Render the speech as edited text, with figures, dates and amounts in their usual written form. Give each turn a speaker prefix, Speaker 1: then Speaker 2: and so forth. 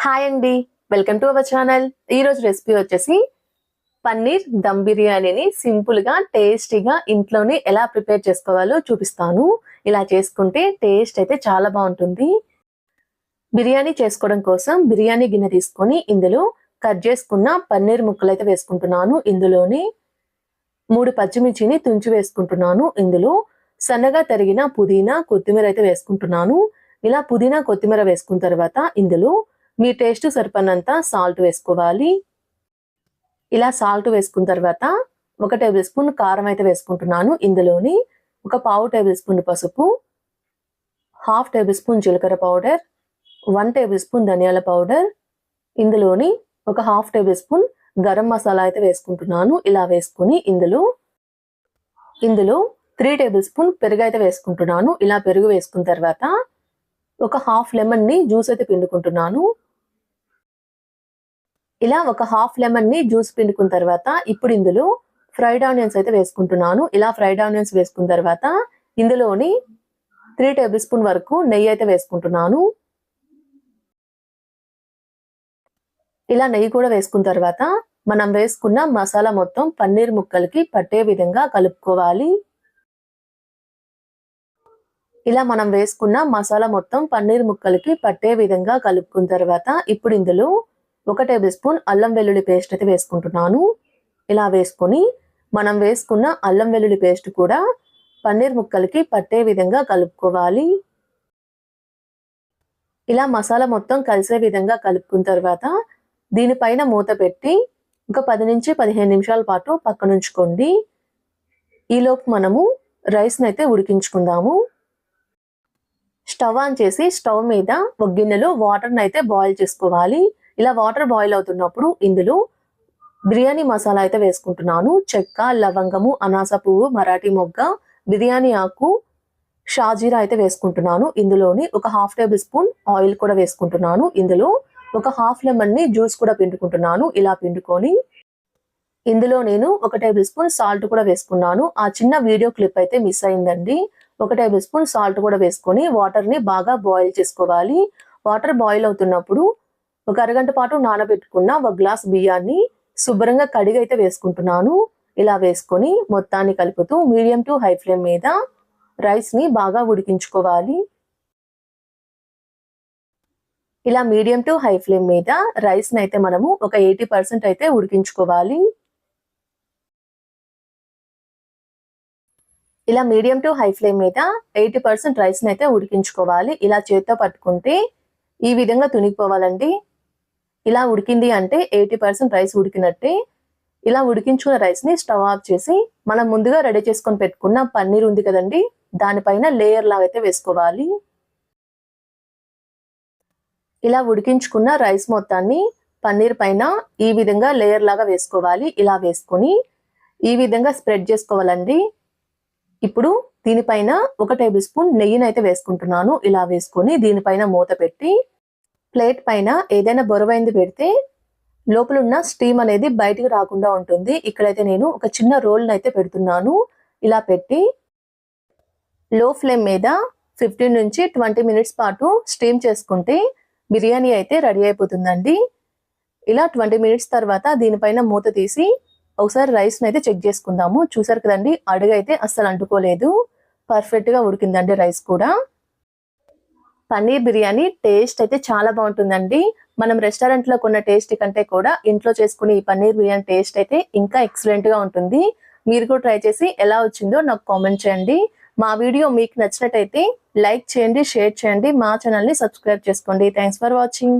Speaker 1: Hi అండి, welcome to our channel. ఈరోజు recipe వచ్చేసి పన్నీర్ దమ్ బిర్యానీని సింపుల్గా టేస్టీగా ఇంట్లోనే ఎలా ప్రిపేర్ చేసుకోవాలో చూపిస్తాను. ఇలా చేసుకుంటే టేస్ట్ అయితే చాలా బాగుంటుంది. బిర్యానీ చేసుకోవడం కోసం బిర్యానీ గిన్నె తీసుకొని ఇందులో కట్ చేసుకున్న పన్నీర్ ముక్కలు అయితే వేసుకుంటున్నాను. ఇందులోనే 3 పచ్చిమిర్చిని తుంచి వేసుకుంటున్నాను. ఇందులో సన్నగా తరిగిన పుదీనా కొత్తిమీర అయితే వేసుకుంటున్నాను. ఇలా పుదీనా కొత్తిమీర వేసుకున్న తర్వాత ఇందులో మీ టేస్ట్ సరిపడినంత సాల్ట్ వేసుకోవాలి. ఇలా సాల్ట్ వేసుకున్న తర్వాత 1 టేబుల్ స్పూన్ కారం అయితే వేసుకుంటున్నాను. ఇందులోని 1/4 టేబుల్ స్పూన్ పసుపు, 1/2 టేబుల్ స్పూన్ జీలకర్ర పౌడర్, 1 టేబుల్ స్పూన్ ధనియాల పౌడర్, ఇందులోని 1/2 టేబుల్ స్పూన్ గరం మసాలా అయితే వేసుకుంటున్నాను. ఇలా వేసుకుని ఇందులో 3 టేబుల్ స్పూన్ పెరుగు అయితే వేసుకుంటున్నాను. ఇలా పెరుగు వేసుకున్న తర్వాత 1/2 లెమన్ ని జ్యూస్ అయితే పిండుకుంటున్నాను. ఇలా 1/2 లెమన్ ని జ్యూస్ పిండుకున్న తర్వాత ఇప్పుడు ఇందులో ఫ్రైడ్ ఆనియన్స్ అయితే వేసుకుంటున్నాను. ఇలా ఫ్రైడ్ ఆనియన్స్ వేసుకున్న తర్వాత ఇందులోని 3 టేబుల్ స్పూన్ వరకు నెయ్యి అయితే వేసుకుంటున్నాను. ఇలా నెయ్యి కూడా వేసుకున్న తర్వాత మనం వేసుకున్న మసాలా మొత్తం పన్నీర్ ముక్కలకి పట్టే విధంగా కలుపుకోవాలి. ఇలా మనం వేసుకున్న మసాలా మొత్తం పన్నీర్ ముక్కలకి పట్టే విధంగా కలుపుకున్న తర్వాత ఇప్పుడు ఇందులో 1 టేబుల్ స్పూన్ అల్లం వెల్లుల్లి పేస్ట్ అయితే వేసుకుంటున్నాను. ఇలా వేసుకొని మనం వేసుకున్న అల్లం వెల్లుల్లి పేస్ట్ కూడా పన్నీర్ ముక్కలకి పట్టే విధంగా కలుపుకోవాలి. ఇలా మసాలా మొత్తం కలిసే విధంగా కలుపుకున్న తర్వాత దీనిపైన మూత పెట్టి ఒక 10 నుంచి 15 నిమిషాల పాటు పక్కనుంచుకోండి. ఈలోపు మనము రైస్ని అయితే ఉడికించుకుందాము. స్టవ్ ఆన్ చేసి స్టవ్ మీద ఒక గిన్నెలో వాటర్ని అయితే బాయిల్ చేసుకోవాలి. ఇలా వాటర్ బాయిల్ అవుతున్నప్పుడు ఇందులో బిర్యానీ మసాలా అయితే వేసుకుంటున్నాను. చెక్క, లవంగము, అనాస పువ్వు, మరాఠీ మొగ్గ, బిర్యానీ ఆకు, షాజీరా అయితే వేసుకుంటున్నాను. ఇందులోని 1/2 టేబుల్ స్పూన్ ఆయిల్ కూడా వేసుకుంటున్నాను. ఇందులో 1/2 లెమన్ ని జ్యూస్ కూడా పిండుకుంటున్నాను. ఇలా పిండుకొని ఇందులో నేను 1 టేబుల్ స్పూన్ సాల్ట్ కూడా వేసుకున్నాను. ఆ చిన్న వీడియో క్లిప్ అయితే మిస్ అయిందండి. 1 టేబుల్ స్పూన్ సాల్ట్ కూడా వేసుకొని వాటర్ని బాగా బాయిల్ చేసుకోవాలి. వాటర్ బాయిల్ అవుతున్నప్పుడు ఒక అరగంట పాటు నానబెట్టుకున్న 1 గ్లాస్ బియ్యాన్ని శుభ్రంగా కడిగి అయితే వేసుకుంటున్నాను. ఇలా వేసుకొని మొత్తాన్ని కలుపుతూ మీడియం టు హై ఫ్లేమ్ మీద రైస్ని బాగా ఉడికించుకోవాలి. ఇలా మీడియం టు హై ఫ్లేమ్ మీద రైస్ని అయితే మనము ఒక 80% అయితే ఉడికించుకోవాలి. ఇలా మీడియం టు హై ఫ్లేమ్ మీద 80% రైస్ని అయితే ఉడికించుకోవాలి. ఇలా చేత్తో పట్టుకుంటే ఈ విధంగా తునిగిపోవాలండి. ఇలా ఉడికింది అంటే 80% రైస్ ఉడికినట్టే. ఇలా ఉడికించుకున్న రైస్ని స్టవ్ ఆఫ్ చేసి మనం ముందుగా రెడీ చేసుకొని పెట్టుకున్న పన్నీర్ ఉంది కదండి, దానిపైన లేయర్ లాగా అయితే వేసుకోవాలి. ఇలా ఉడికించుకున్న రైస్ మొత్తాన్ని పన్నీర్ పైన ఈ విధంగా లేయర్ లాగా వేసుకోవాలి. ఇలా వేసుకొని ఈ విధంగా స్ప్రెడ్ చేసుకోవాలండి. ఇప్పుడు దీనిపైన 1 టేబుల్ స్పూన్ నెయ్యిని అయితే వేసుకుంటున్నాను. ఇలా వేసుకొని దీనిపైన మూత పెట్టి ప్లేట్ పైన ఏదైనా బరువైంది పెడితే లోపల ఉన్న స్టీమ్ అనేది బయటికి రాకుండా ఉంటుంది. ఇక్కడైతే నేను ఒక చిన్న రోల్ని అయితే పెడుతున్నాను. ఇలా పెట్టి లో ఫ్లేమ్ మీద 15 నుంచి 20 మినిట్స్ పాటు స్టీమ్ చేసుకుంటే బిర్యానీ అయితే రెడీ అయిపోతుందండి. ఇలా 20 మినిట్స్ తర్వాత దీనిపైన మూత తీసి ఒకసారి రైస్ని అయితే చెక్ చేసుకుందాము. చూసారు కదండి, అడుగు అయితే అస్సలు అంటుకోలేదు. పర్ఫెక్ట్గా ఉడికిందండి రైస్ కూడా. పన్నీర్ బిర్యానీ టేస్ట్ అయితే చాలా బాగుంటుందండి. మనం రెస్టారెంట్లో కొన్న టేస్ట్ కంటే కూడా ఇంట్లో చేసుకునే ఈ పన్నీర్ బిర్యానీ టేస్ట్ అయితే ఇంకా ఎక్సలెంట్గా ఉంటుంది. మీరు కూడా ట్రై చేసి ఎలా వచ్చిందో నాకు కామెంట్ చేయండి. మా వీడియో మీకు నచ్చినట్టయితే లైక్ చేయండి, షేర్ చేయండి, మా ఛానల్ని సబ్స్క్రైబ్ చేసుకోండి. Thanks for watching.